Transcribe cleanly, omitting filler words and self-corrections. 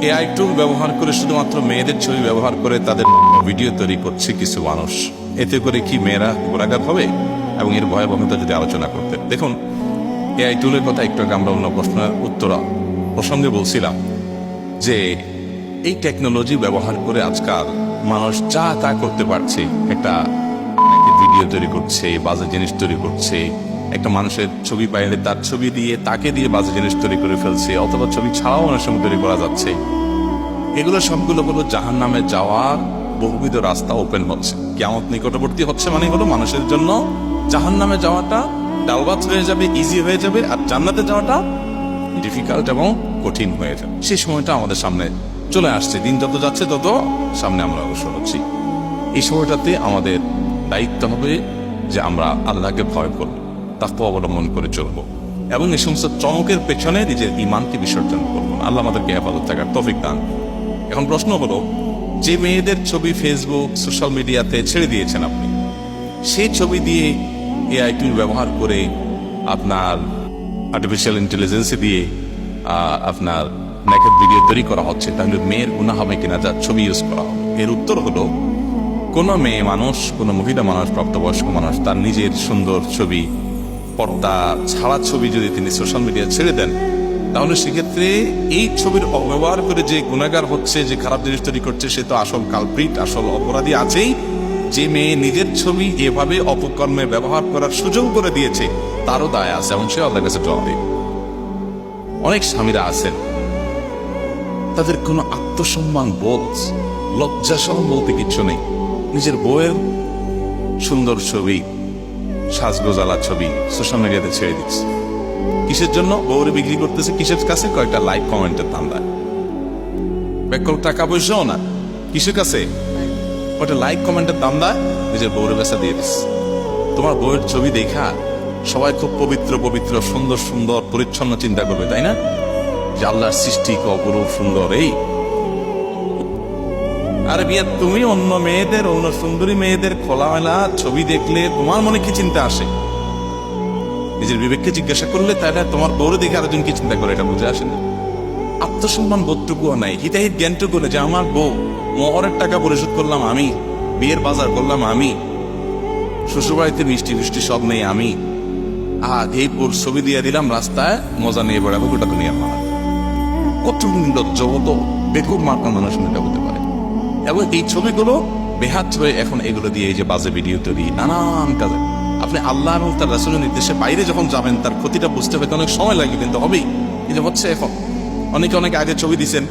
AI টুল ব্যবহার করে শুধুমাত্র মেয়েদের ছবি ব্যবহার করে তাদের ভিডিও তৈরি করছে কিছু মানুষ। এতে করে কি মেয়েরা গোলাঘাত হবে? এবং এর ভয়াবহতা যদি আলোচনা করতে দেখুন, এআই টুলের কথা একটু আগে আমরা অন্য প্রশ্নের উত্তর প্রসঙ্গে বলছিলাম যে এই টেকনোলজি ব্যবহার করে আজকাল মানুষ যা তা করতে পারছে। একটা ভিডিও তৈরি করছে, বাজে জিনিস তৈরি করছে, একটা মানুষের ছবি পাইলে তার ছবি দিয়ে তাকে দিয়ে বাজে জিনিস তৈরি করে ফেলছে, অথবা ছবি ছাড়াও অনেক সময় তৈরি করা যাচ্ছে। এগুলো সবগুলো হলো জাহান্নামে যাওয়ার বহুবিধ রাস্তা ওপেন হচ্ছে, কিয়ামত নিকটবর্তী হচ্ছে। মানে হলো মানুষের জন্য জাহান্নামে যাওয়াটা ডালবাত হয়ে যাবে, ইজি হয়ে যাবে, আর জান্নাতে যাওয়াটা ডিফিকাল্ট এবং কঠিন হয়ে যাবে। সেই সময়টা আমাদের সামনে চলে আসছে। দিন যত যাচ্ছে তত সামনে আমরা অগ্রসর হচ্ছি। এই সময়টাতে আমাদের দায়িত্ব হবে যে আমরা আল্লাহকে ভয় করব, তাকে অবলম্বন করে চলব, এবং এই সমস্ত চমকের পেছনে নিজের ইমানকে বিসর্জন করবো। আল্লাহ আমাদেরকে হেফাজত থাকার তৌফিক দান। এখন প্রশ্ন হলো, যে মেয়েদের ছবি ফেসবুক সোশ্যাল মিডিয়াতে ছেড়ে দিয়েছেন আপনি, সেই ছবি দিয়ে এআই টুল ব্যবহার করে আপনার আর্টিফিশিয়াল ইন্টেলিজেন্স দিয়ে আপনার নেকেড ভিডিও তৈরি করা হচ্ছে, তাহলে মেয়ের গুনাহ হবে কিনা যার ছবি ইউজ করা হবে? এর উত্তর হলো, কোনো মেয়ে মানুষ, কোনো মহিলা মানুষ, প্রাপ্তবয়স্ক মানুষ তার নিজের সুন্দর ছবি, পর্দা ছাড়া ছবি যদি তিনি সোশ্যাল মিডিয়া ছেড়ে দেন, তাহলে সেক্ষেত্রে এই ছবির অপব্যবহার করে যে গুনাহগার হচ্ছে, যে খারাপ জিনিস তৈরি করছে, সে তো আসল কালপ্রিট, আসল অপরাধী আছেই। যে মেয়ে নিজের ছবি এভাবে অপকর্মে ব্যবহার করার সুযোগ করে দিয়েছে, তারও দায় আছে এবং সে আল্লাহর কাছে জবাব দেবে। অনেক স্বামীরা আছেন, তাদের কোনো আত্মসম্মান বোধ, লজ্জাশরম বলতে কিচ্ছু নেই। নিজের বউয়ের সুন্দর ছবি, সাজগোজালা ছবি সোশ্যাল মিডিয়াতে ছেড়ে দিচ্ছে। কিসের জন্য? বউরে বিক্রি করতেছে কিসের কাছে? কয়েকটা লাইক কমেন্টের ধান্দায়। বেকল টাকা পয়সাও না, কিসের কাছে? কয়েকটা লাইক কমেন্টের ধান্দায় নিজের বউরে বেচা দিয়ে দিচ্ছে। তোমার বউয়ের ছবি দেখা সবাই খুব পবিত্র পবিত্র, সুন্দর সুন্দর, পরিচ্ছন্ন চিন্তা করবে, তাই না? যে আল্লাহর সৃষ্টি অপরূপ সুন্দর। এই আরে বিয়া, তুমি অন্য মেয়েদের, অন্য সুন্দরী মেয়েদের খোলামেলা ছবি দেখলে তোমার মনে কি চিন্তা আসে? নিজের বিবেককে জিজ্ঞাসা করলে তাহলে তোমার বউরে দেখে আরেকজন কি চিন্তা করে, এটা বুঝে আসে না। আত্মসম্মান বোধটুকুও নাই, হিতাহিত জ্ঞানটুকু যে আমার বউ, মোহরের টাকা পরিশোধ করলাম আমি, বিয়ের বাজার করলাম আমি, শ্বশুরবাড়িতে মিষ্টি ফিষ্টি সব নেই আমি, এই পুর ছবি দিয়ে দিলাম রাস্তায়, মজা নিয়ে বেড়াবো গোটা দুনিয়ার মানুষ। কত নির্লজ্জ, কত বেকুব মার্কার মানুষ এটা হতে পারে। এবং এই ছবিগুলো বেহাত হয়ে এখন এগুলো দিয়ে এই যে বাজে ভিডিও তৈরি, নানান কাজে আপনি আল্লাহ এবং তার রাসূলের নির্দেশে বাইরে যখন যাবেন, তার ক্ষতিটা বুঝতে পেতে অনেক সময় লাগবে, কিন্তু হবেই। কিন্তু হচ্ছে এখন অনেকে অনেক আগে ছবি দিচ্ছেন,